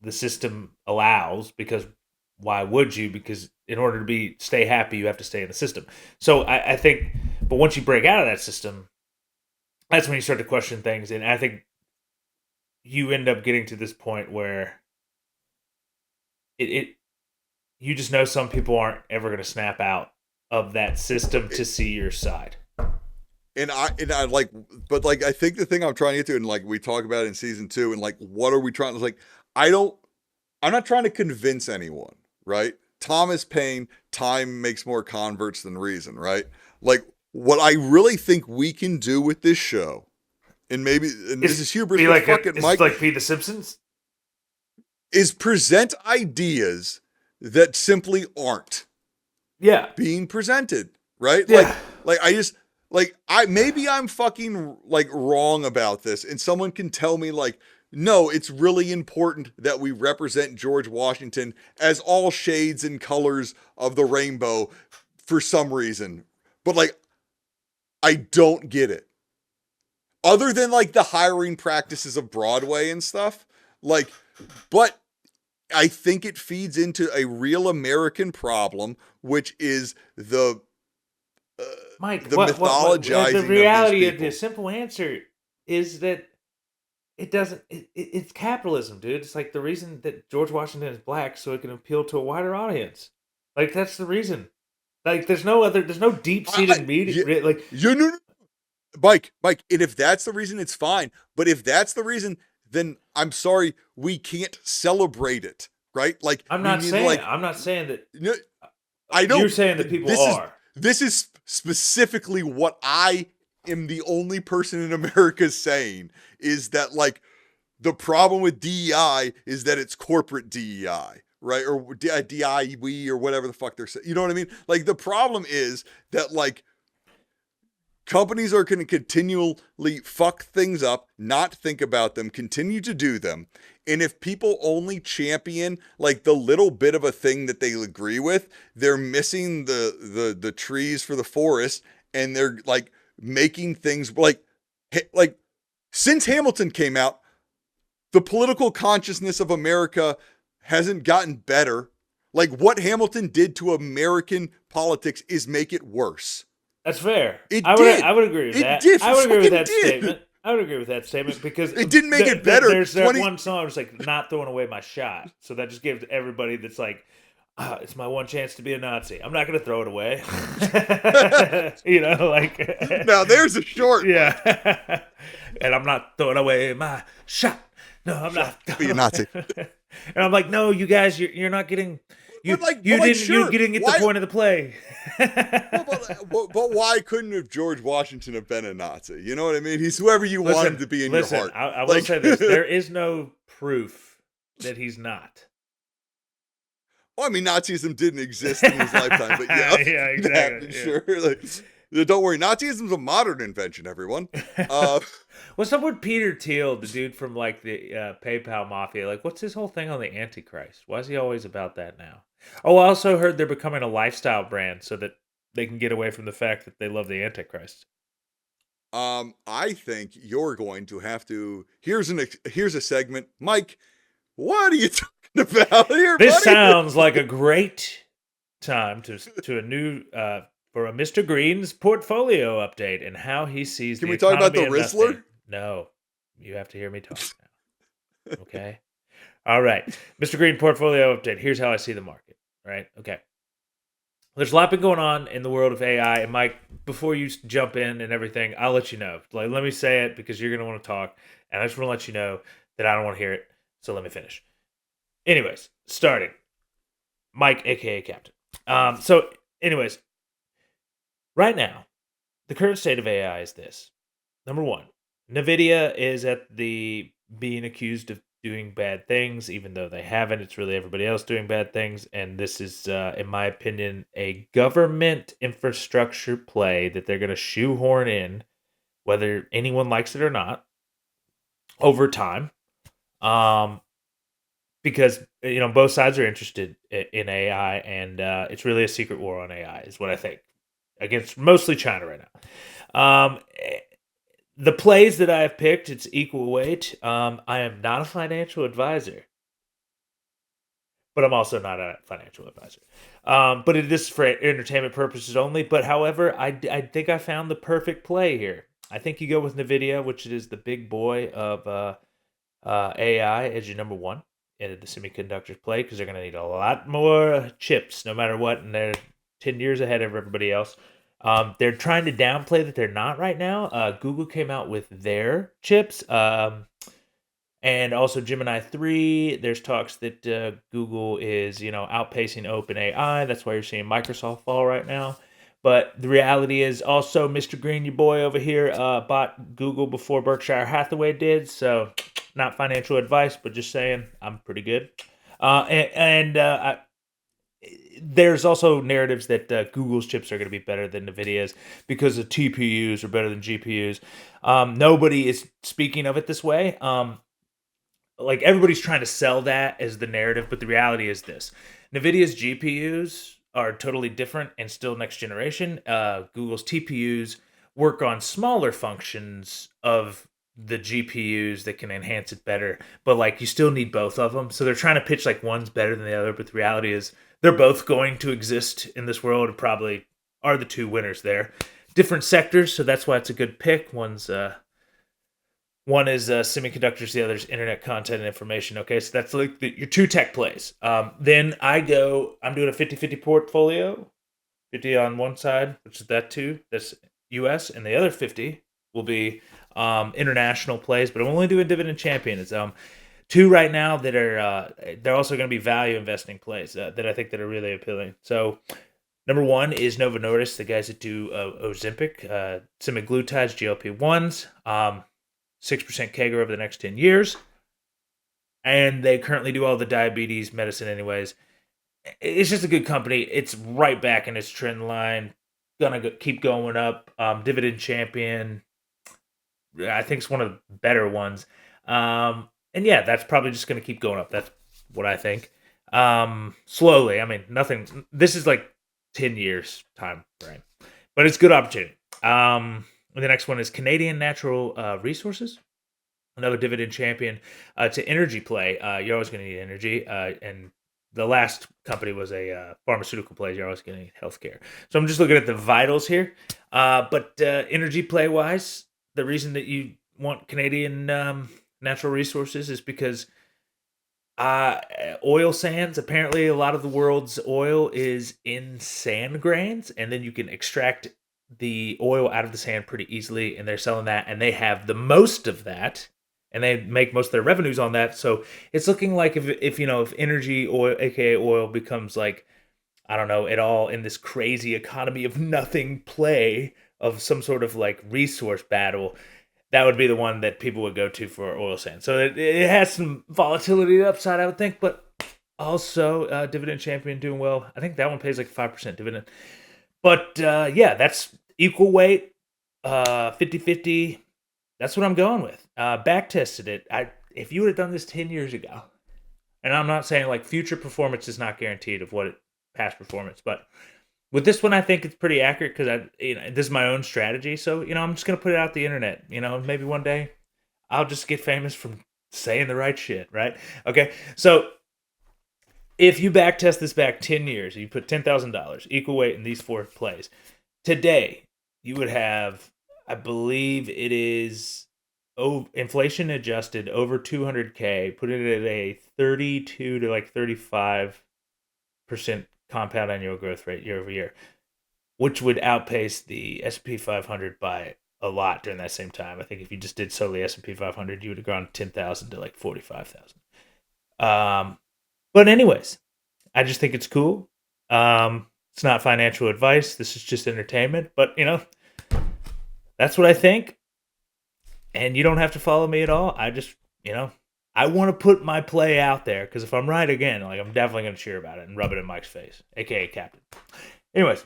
the system allows. Because why would you? Because in order to stay happy, you have to stay in the system. So I think, but once you break out of that system, that's when you start to question things. And I think you end up getting to this point where it you just know some people aren't ever going to snap out of that system to see your side.
And I like, but like, I think the thing I'm trying to get to, and like we talk about it in season 2, and like, what are we trying to like? I don't. I'm not trying to convince anyone, right? Thomas Paine, time makes more converts than reason, right? Like, what I really think we can do with this show, and maybe, and this
It's
is hubris,
be
but
like
fuck it,
it's
Mike,
like be the Simpsons.
is present ideas that simply aren't
Yeah,
being presented, right?
yeah.
Like I just like I maybe I'm fucking like wrong about this, and someone can tell me like, no, it's really important that we represent George Washington as all shades and colors of the rainbow for some reason. But like I don't get it. Other than like the hiring practices of Broadway and stuff, like, but I think it feeds into a real American problem, which is uh,
Mike,
the
what? The
mythologizing of these
reality of the
people.
simple answer is that it doesn't. It's capitalism, dude. It's like the reason that George Washington is black, so it can appeal to a wider audience. Like that's the reason. Like there's no other. There's no deep seated
Yeah,
meaning. Like
you know, Mike, and if that's the reason, it's fine. But if that's the reason, then I'm sorry, we can't celebrate it, right? Like
I'm
we
not
need to
saying.
like,
I'm not saying that.
you know, I
You're
know
saying that people are.
this is specifically what I am the only person in America saying is that like the problem with DEI is that it's corporate DEI, right? Or DIE or whatever the fuck they're saying. You know what I mean? Like the problem is that like companies are going to continually fuck things up, not think about them, continue to do them. And if people only champion like the little bit of a thing that they agree with, they're missing the trees for the forest, and they're like making things like since Hamilton came out, the political consciousness of America hasn't gotten better. Like what Hamilton did to American politics is make it worse.
That's fair.
It
I
did.
would agree with
It
that.
did.
I would agree with
Fucking
that
did.
statement. I would agree with that statement because
It didn't make it better.
there's that
20.
one song that's like not throwing away my shot. So that just gives everybody that's like, it's my one chance to be a Nazi. I'm not going to throw it away. Like
Now there's a short.
yeah. And I'm not throwing away my shot. No, I'm not.
Be a Nazi.
And I'm like, no, you guys, you're not getting. You
Sure.
didn't get the
Why?
point of the play.
But why couldn't have George Washington have been a Nazi? You know what I mean? He's whoever you want him to be in your heart.
I will say this: there is no proof that he's not.
Well, I mean, Nazism didn't exist in his lifetime, but yeah,
Yeah, exactly. Yeah.
sure. Like, don't worry, Nazism's a modern invention, everyone.
What's up with Peter Thiel, the dude from like the PayPal mafia? Like, what's his whole thing on the Antichrist? Why is he always about that now? Oh, I also heard they're becoming a lifestyle brand so that they can get away from the fact that they love the Antichrist.
I think you're going to have to. Here's a segment, Mike. What are you talking about here,
This
buddy?
sounds like a great time to a new for a Mr. Green's portfolio update and how he sees
Can
the
we talk about
economy
the Rizzler?
investing. No, you have to hear me talk now. Okay. All right, Mr. Green portfolio update. Here's how I see the market. Right. Okay. There's a lot been going on in the world of AI, and Mike, before you jump in and everything, I'll let you know. Like, let me say it because you're gonna want to talk, and I just want to let you know that I don't want to hear it. So let me finish. Anyways, starting. Mike, aka Captain. So, anyways, right now, the current state of AI is this. Number one, Nvidia is at the being accused of doing bad things, even though they haven't. It's really everybody else doing bad things. And this is, in my opinion, a government infrastructure play that they're going to shoehorn in, whether anyone likes it or not, over time. Um, because both sides are interested in AI, and it's really a secret war on AI, is what I think, against mostly China right now. The plays that I have picked, it's equal weight. I am not a financial advisor, but I'm also not a financial advisor. But it is for entertainment purposes only. But however, I think I found the perfect play here. I think you go with Nvidia, which is the big boy of AI, as your number one in the semiconductors play, because they're going to need a lot more chips no matter what, and they're 10 years ahead of everybody else. They're trying to downplay that they're not right now. Google came out with their chips, and also Gemini 3. There's talks that Google is, outpacing OpenAI. That's why you're seeing Microsoft fall right now. But the reality is also Mr. Green, your boy over here, bought Google before Berkshire Hathaway did. So not financial advice, but just saying I'm pretty good. There's also narratives that Google's chips are going to be better than NVIDIA's because the TPUs are better than GPUs. Nobody is speaking of it this way. Like everybody's trying to sell that as the narrative, but the reality is this: NVIDIA's GPUs are totally different and still next generation. Google's TPUs work on smaller functions of the GPUs that can enhance it better, but like you still need both of them. So they're trying to pitch like one's better than the other, but the reality is they're both going to exist in this world and probably are the two winners there. Different sectors, so that's why it's a good pick. One is semiconductors, the other is internet content and information. Okay, so that's like your two tech plays. Then I'm doing a 50-50 portfolio, 50 on one side, which is that two, that's US, and the other 50 will be international plays, but I'm only doing dividend champion. It's two right now that are they're also going to be value investing plays that I think that are really appealing. So number one is Novo Nordisk, the guys that do Ozempic, semaglutides, GLP-1s, 6% CAGR over the next 10 years. And they currently do all the diabetes medicine anyways. It's just a good company. It's right back in its trend line. Gonna keep going up. Dividend champion. I think it's one of the better ones. And yeah, that's probably just going to keep going up. That's what I think. Slowly. I mean, nothing. This is like 10 years time frame, but it's a good opportunity. The next one is Canadian Natural Resources, another dividend champion. To energy play. You're always going to need energy. And the last company was a pharmaceutical play. You're always going to need healthcare. So I'm just looking at the vitals here. But energy play wise, the reason that you want Canadian natural resources is because oil sands, apparently a lot of the world's oil is in sand grains, and then you can extract the oil out of the sand pretty easily, and they're selling that, and they have the most of that, and they make most of their revenues on that. So it's looking like if energy, oil, aka oil, becomes like, I don't know, at all in this crazy economy of nothing play of some sort of like resource battle, that would be the one that people would go to for oil sands. So it has some volatility upside, I would think, but also dividend champion doing well. I think that one pays like 5% dividend. But yeah, that's equal weight, 50-50. That's what I'm going with. Back tested it. If you would have done this 10 years ago, and I'm not saying like future performance is not guaranteed of what past performance, but with this one, I think it's pretty accurate because this is my own strategy. So, I'm just going to put it out the internet. Maybe one day I'll just get famous from saying the right shit, right? Okay. So if you back test this back 10 years, you put $10,000 equal weight in these four plays. Today, you would have, I believe it is inflation adjusted over 200K, put it at a 32 to like 35% compound annual growth rate year over year, which would outpace the S&P 500 by a lot during that same time. I think if you just did solely S&P 500, you would have gone 10,000 to like 45,000. But anyways, I just think it's cool. It's not financial advice. This is just entertainment. But, that's what I think. And you don't have to follow me at all. I just, I want to put my play out there because if I'm right again, like I'm definitely going to cheer about it and rub it in Mike's face, aka Captain. Anyways,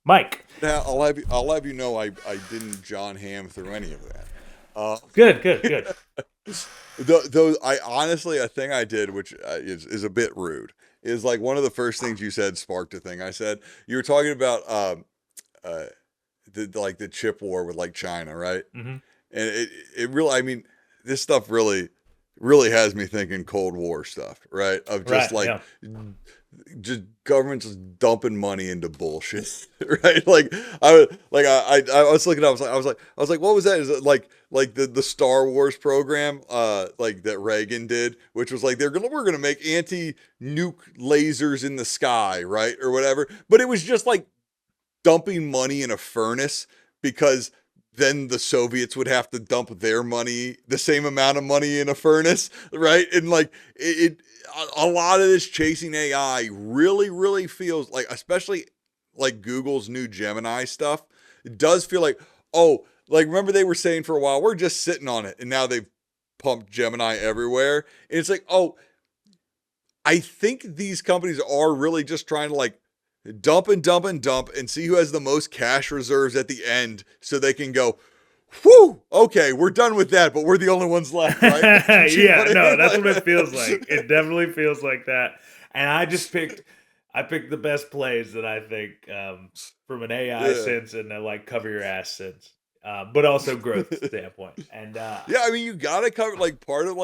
Mike.
Now I'll have you know I didn't John Hamm through any of that.
Good.
Though I honestly a thing I did, which is a bit rude, is like one of the first things you said sparked a thing. I said you were talking about the chip war with like China, right?
Mm-hmm.
And it really, I mean, this stuff really has me thinking Cold War stuff, right? Of just just governments just dumping money into bullshit, right? Like I was looking up, I was like, what was that? Is it like the Star Wars program, like that Reagan did, which was like we're gonna make anti-nuke lasers in the sky, right, or whatever. But it was just like dumping money in a furnace because then the Soviets would have to dump their money, the same amount of money in a furnace, right? And like a lot of this chasing AI really feels like, especially like Google's new Gemini stuff, it does feel like, oh, like remember they were saying for a while, we're just sitting on it, and now they've pumped Gemini everywhere. And it's like, oh, I think these companies are really just trying to like dump and see who has the most cash reserves at the end so they can go, whew, okay, we're done with that, but we're the only ones left, right?
That's what it feels like. It definitely feels like that. And I picked the best plays that I think from an AI sense and a like cover your ass sense. But also growth standpoint. And
I mean, you gotta cover part of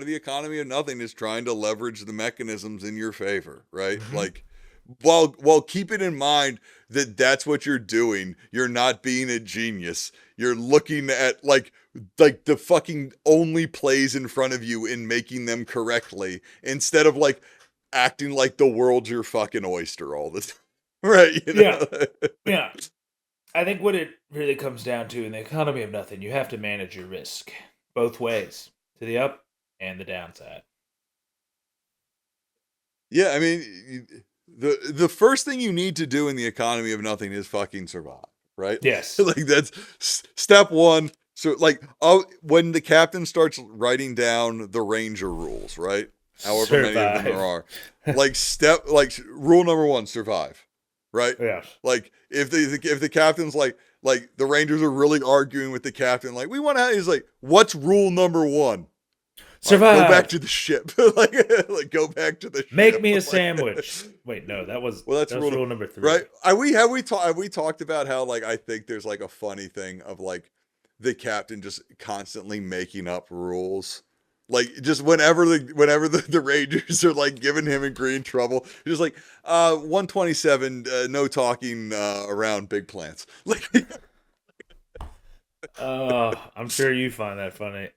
the economy of nothing is trying to leverage the mechanisms in your favor, right?
Mm-hmm.
Like while keeping in mind that that's what you're doing, you're not being a genius. You're looking at like the fucking only plays in front of you and making them correctly instead of like acting like the world's your fucking oyster all the time. Right? You know?
Yeah. I think what it really comes down to in the economy of nothing, you have to manage your risk both ways, to the up and the downside.
Yeah, I mean, the first thing you need to do in the economy of nothing is fucking survive, right?
Yes.
Like that's step one. So like, when the captain starts writing down the ranger rules, right? However many of them there are, like rule number one, survive, right?
Yes.
Like if the captain's like the rangers are really arguing with the captain, like we want to, he's like, what's rule number one?
Survive.
Go back to the ship. like go back to the ship.
Make me a sandwich. Wait, no, that's rule number 3.
Right? Have we talked about how like I think there's like a funny thing of like the captain just constantly making up rules. Like just whenever the Rangers are like giving him and Green trouble, he's just like 127, no talking around big plants. Like
I'm sure you find that funny.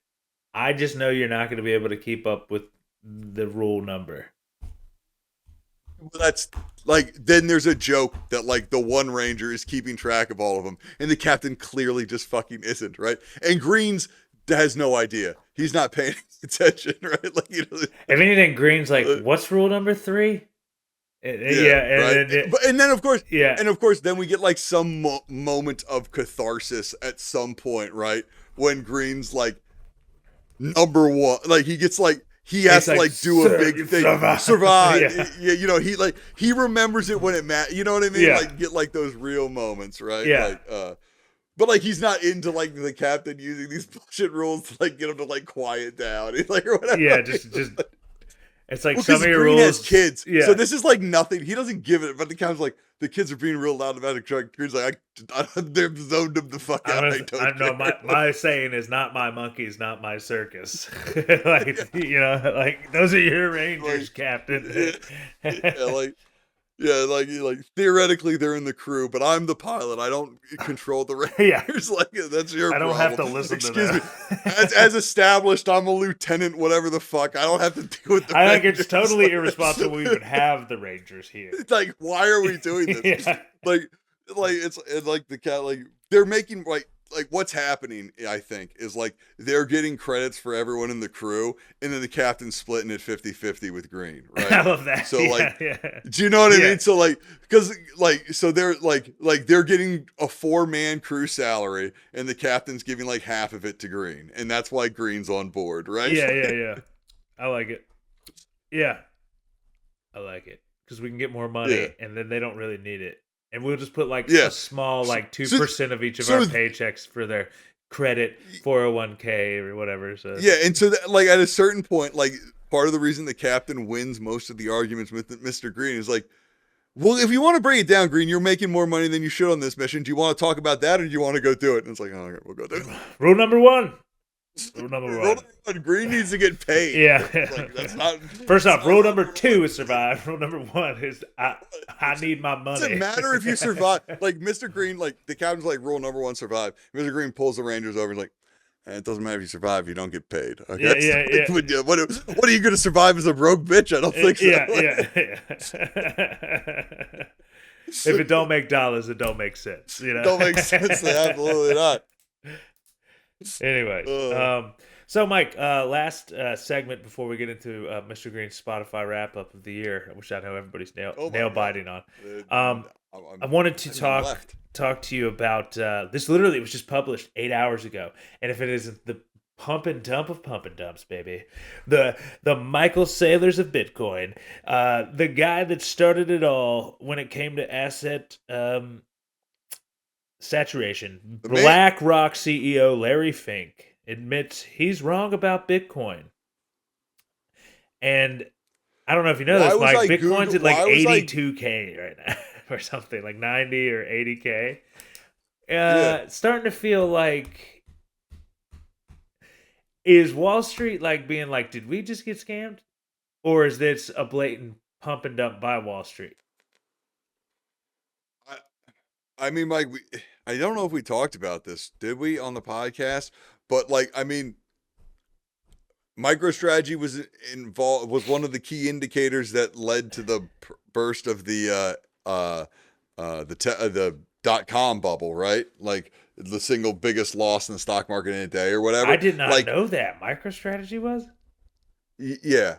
I just know you're not going to be able to keep up with the rule number.
That's like, then there's a joke that like the one ranger is keeping track of all of them and the captain clearly just fucking isn't, right? And Green's has no idea. He's not paying attention, right? Like, you know,
if anything, Green's like, what's rule number 3?
And then of course,
yeah,
and of course, then we get like some moment of catharsis at some point, right? When Green's like, number one, like he gets like he has to like do a big thing, survive. Yeah, you know, he remembers it when it matters. You know what I mean?
Yeah.
Like get like those real moments, right?
Yeah.
Like, but like he's not into like the captain using these bullshit rules to like get him to like quiet down, like or whatever.
Yeah, just it's like
well,
some of your
Green
rules.
Has kids,
yeah.
So this is like nothing. He doesn't give it, but the captain's like, the kids are being real loud about it. Green's like, they've zoned him the fuck out.
I know my saying is not my monkeys, not my circus. Like you know, like those are your rangers, like, Captain.
Like theoretically they're in the crew, but I'm the pilot. I don't control the rangers.
Yeah.
Like that's your.
I don't
problem.
have to listen
Excuse
to
me. As established, I'm a lieutenant. Whatever the fuck, I don't have to deal with the.
I think it's totally irresponsible we would have the rangers here.
It's like, why are we doing this?
Yeah.
Like it's like the cat. Like they're making like what's happening, I think, is like they're getting credits for everyone in the crew, and then the captain's splitting it 50-50 with Green, right?
I love that.
So
Yeah,
do you know what I
Yeah.
mean? So because so they're they're getting a 4-man crew salary, and the captain's giving like half of it to Green, and that's why Green's on board, right?
Yeah. I like it. Yeah, I like it because we can get more money,
Yeah.
and then they don't really need it, and we'll just put like
Yeah.
a small like
So-
2% of each of
so
our
th-
paychecks for their credit 401k or whatever. So
Yeah, and so like at a certain point, like part of the reason the captain wins most of the arguments with Mr. Green is like, well, if you want to break it down, Green, you're making more money than you should on this mission. Do you want to talk about that, or do you want to go do it? And it's like, oh, okay, we'll go do it.
Rule number one. Rule number
Rule
one.
number one, Green needs to get paid.
Yeah.
Like, that's not.
First off, rule number 2 is survive. Rule number 1 is I need my money.
Doesn't matter if you survive. Like Mr. Green, like the captain's like rule number 1, survive. Mr. Green pulls the Rangers over and like, it doesn't matter if you survive, you don't get paid. Okay?
Yeah.
What are you going to survive as a broke bitch? I don't think so.
Yeah. If it don't make dollars, it don't make sense. You know,
Don't make sense. Absolutely not.
Anyway, so Mike, last segment before we get into Mr. Green's Spotify wrap up of the year, which I know everybody's nail biting on. I wanted to talk to you about this. Literally, it was just published 8 hours ago, and if it isn't the pump and dump of pump and dumps, baby, the Michael Saylors of Bitcoin, the guy that started it all when it came to asset saturation, BlackRock CEO Larry Fink admits he's wrong about Bitcoin. And I don't know if you know this, Mike, Bitcoin's at like 82K right now or something, like 90 or 80K. It's starting to feel like, is Wall Street like being like, did we just get scammed? Or is this a blatant pump and dump by Wall Street?
I mean, Mike, I don't know if we talked about this, did we, on the podcast? But like, I mean, MicroStrategy was one of the key indicators that led to the burst of the .com bubble, right? Like the single biggest loss in the stock market in a day or whatever.
I did not know that MicroStrategy was.
Yeah,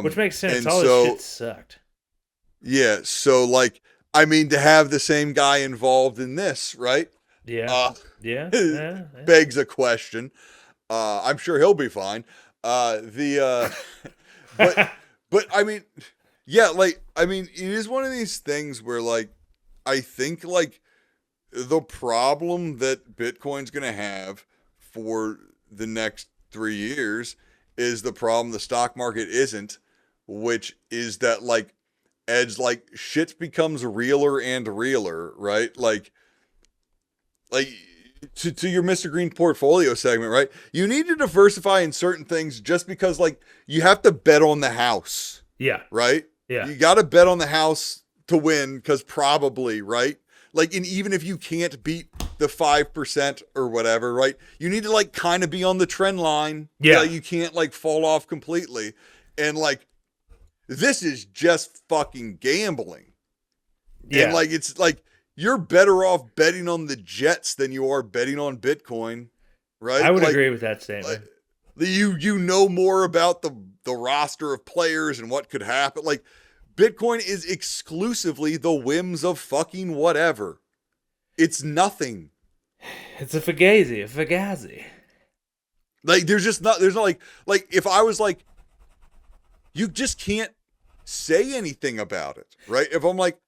which makes sense. All this shit sucked.
Yeah, so like, I mean, to have the same guy involved in this, right?
Yeah.
Begs a question. I'm sure he'll be fine. But I mean, yeah, like, I mean, it is one of these things where like, I think like the problem that Bitcoin's going to have for the next 3 years is the problem the stock market isn't, which is that like, as like shit becomes realer and realer, right? Like to your Mr. Green portfolio segment, right? You need to diversify in certain things just because like you have to bet on the house.
Yeah.
Right?
Yeah.
You got to bet on the house to win because probably, right? Like, and even if you can't beat the 5% or whatever, right? You need to like kind of be on the trend line.
Yeah.
You can't like fall off completely. And like, this is just fucking gambling.
Yeah.
And like, it's like, you're better off betting on the Jets than you are betting on Bitcoin, right?
I would
like,
agree with that statement.
You know more about the roster of players and what could happen. Like, Bitcoin is exclusively the whims of fucking whatever. It's nothing.
It's a fugazi.
Like, there's not like if I was like, you just can't say anything about it, right? If I'm like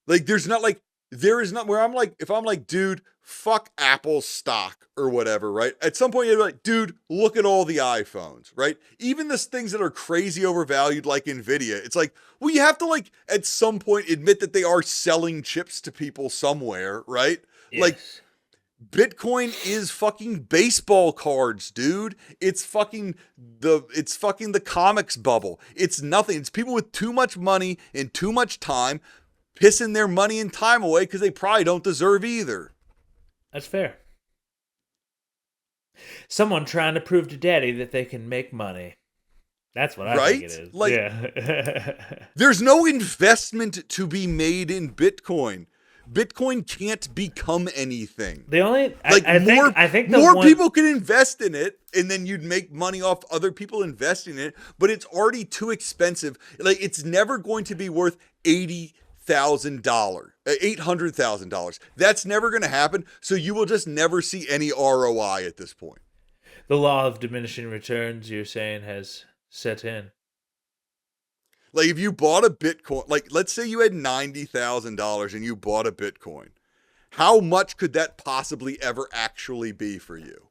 there's not like, there is not where I'm like, if I'm like, dude, fuck Apple stock or whatever, right? At some point, you're like, dude, look at all the iPhones, right? Even the things that are crazy overvalued, like Nvidia, it's like, well, you have to like, at some point, admit that they are selling chips to people somewhere, right?
Yes.
Like, Bitcoin is fucking baseball cards, dude. It's fucking the comics bubble. It's nothing. It's people with too much money and too much time pissing their money and time away because they probably don't deserve either.
That's fair. Someone trying to prove to daddy that they can make money. That's what I think it is.
Like,
yeah.
There's no investment to be made in Bitcoin. Bitcoin can't become anything.
The only
Like
I think the
more
one
people can invest in it, and then you'd make money off other people investing in it. But it's already too expensive. Like it's never going to be worth $80,000. That's never going to happen. So you will just never see any ROI at this point.
the law of diminishing returns you're saying has set in.
Like if you bought a Bitcoin, like let's say you had $90,000 and you bought a Bitcoin, how much could that possibly ever actually be for you?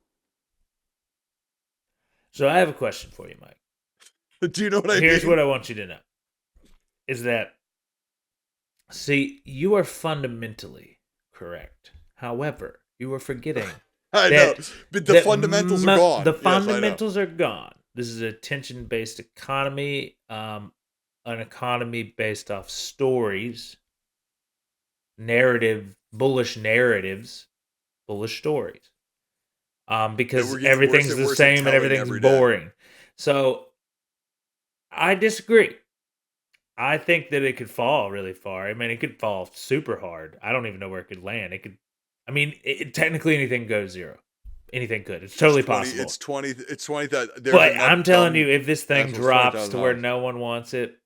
So I have a question for you, Mike.
Do you know what I mean?
Here's what I want you to know. Is that, see, you are fundamentally correct. However, you are forgetting
I know, but the fundamentals are gone.
The fundamentals are gone. This is a attention-based economy, an economy based off stories, bullish narratives, bullish stories. Because everything's the same and everything's boring. So I disagree. I think that it could fall really far. I mean, it could fall super hard. I don't even know where it could land. It could. I mean, technically anything goes zero. Anything could. It's totally possible.
It's 20. It's 20.
But I'm telling you, if this thing drops to where no one wants it,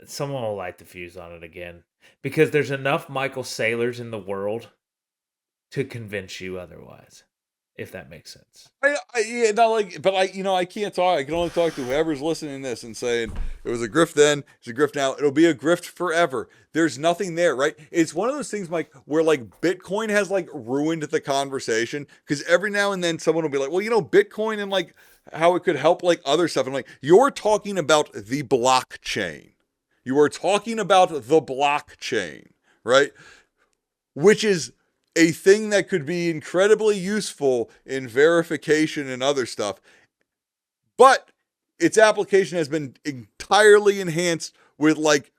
someone will light the fuse on it again. Because there's enough Michael Saylors in the world to convince you otherwise. If that makes sense.
I can't talk. I can only talk to whoever's listening to this and saying it was a grift then, it's a grift now. It'll be a grift forever. There's nothing there, right? It's one of those things, Mike, where like Bitcoin has like ruined the conversation because every now and then someone will be like, well, Bitcoin and like how it could help like other stuff. And like, you're talking about the blockchain. You are talking about the blockchain, right? Which is a thing that could be incredibly useful in verification and other stuff. But its application has been entirely enhanced with like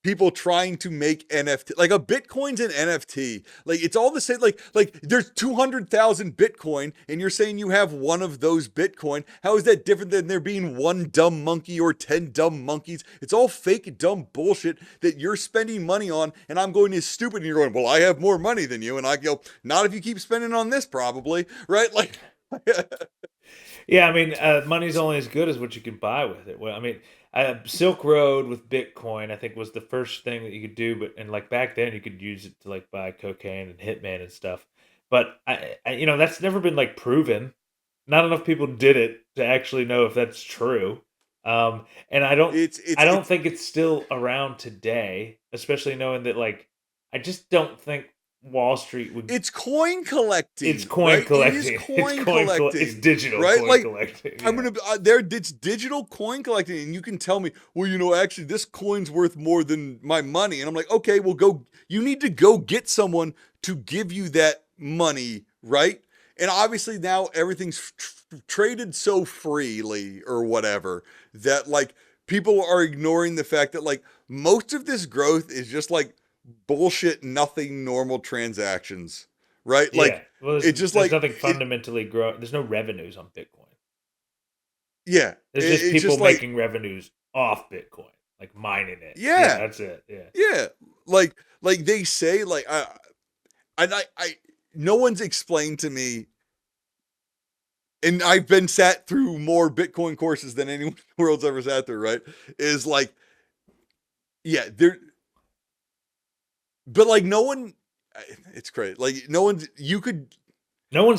people trying to make NFT. Like a Bitcoin's an NFT. Like it's all the same. Like there's 200,000 Bitcoin and you're saying you have one of those Bitcoin. How is that different than there being one dumb monkey or 10 dumb monkeys? It's all fake dumb bullshit that you're spending money on and I'm going is stupid and you're going, well, I have more money than you. And I go, not if you keep spending on this probably, right? Like
yeah, I mean, money's only as good as what you can buy with it. Well, I mean, Silk Road with Bitcoin, I think, was the first thing that you could do. But like back then, you could use it to like buy cocaine and Hitman and stuff. But that's never been like proven. Not enough people did it to actually know if that's true. And I don't think it's still around today, especially knowing that like I just don't think Wall Street would.
It's coin collecting.
It's coin
right?
collecting.
It is coin collecting.
It's digital
right?
coin
like,
collecting. Yeah.
I'm gonna there. It's digital coin collecting, and you can tell me, well, actually, this coin's worth more than my money, and I'm like, okay, well, go. You need to go get someone to give you that money, right? And obviously now everything's traded so freely or whatever that like people are ignoring the fact that like most of this growth is just like bullshit, nothing normal transactions, right? Like,
well,
it's just
there's
like
nothing fundamentally grow. There's no revenues on Bitcoin.
Yeah,
there's just people making revenues off Bitcoin, like mining it.
Yeah,
that's it.
Yeah, like they say, like I no one's explained to me, and I've been sat through more Bitcoin courses than anyone in the world's ever sat through. Right? Is like, yeah, there. But like no one, it's great. Like no one's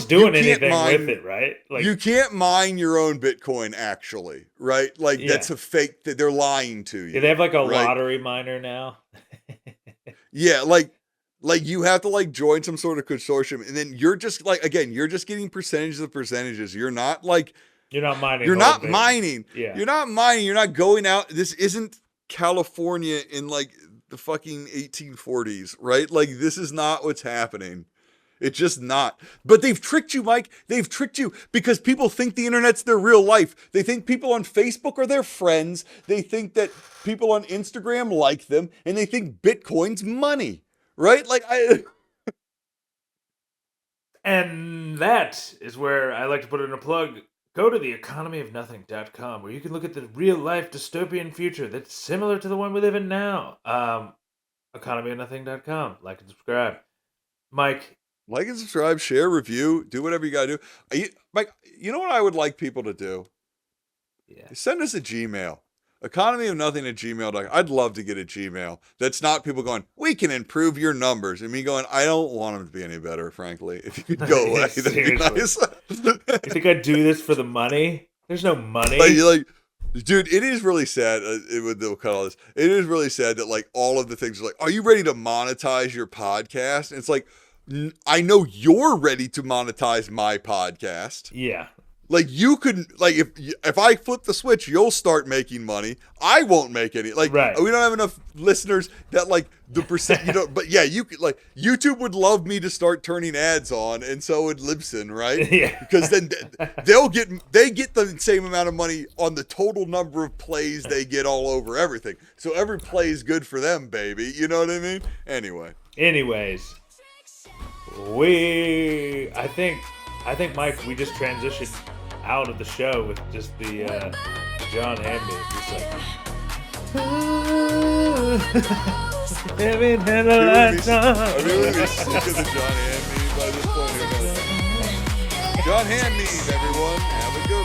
doing anything with it, right? Like
you can't mine your own Bitcoin actually, right? Like that's a fake that they're lying to you.
Yeah, they have like a lottery miner now.
Yeah, like you have to like join some sort of consortium, and then you're just like you're just getting percentages of percentages. You're not like
you're not mining.
You're not mining.
Yeah,
you're not mining. You're not going out. This isn't California in like the fucking 1840s, right? Like this is not what's happening. It's just not. But they've tricked you, Mike. They've tricked you because people think the internet's their real life. They think people on Facebook are their friends. They think that people on Instagram like them, and they think Bitcoin's money, right? Like
And that is where I like to put in a plug. Go to theeconomyofnothing.com where you can look at the real life dystopian future that's similar to the one we live in now. economyofnothing.com. Like and subscribe. Mike.
Like and subscribe, share, review, do whatever you gotta do. Mike, you know what I would like people to do?
Yeah.
Send us a Gmail. Economyofnothing@gmail.com. I'd love to get a Gmail. That's not people going, we can improve your numbers. And me going, I don't want them to be any better, frankly. If you could go away, that'd be nice.
You think I'd do this for the money? There's no money.
Dude, it is really sad. They'll cut all this. It is really sad that like all of the things are like, are you ready to monetize your podcast? And it's like, I know you're ready to monetize my podcast.
Yeah.
Like you could, like if I flip the switch, you'll start making money. I won't make any. Like
right.
We don't have enough listeners that like the percent. But yeah, you could like YouTube would love me to start turning ads on, and so would Libsyn, right?
Yeah.
Because then they get the same amount of money on the total number of plays they get all over everything. So every play is good for them, baby. You know what I mean?
Anyways, I think Mike, we just transitioned out of the show with just the John Hammond. Just like, having had a lifetime.
Are we going to be sick of the John Hammond by this point? John Hammond, everyone. Have a good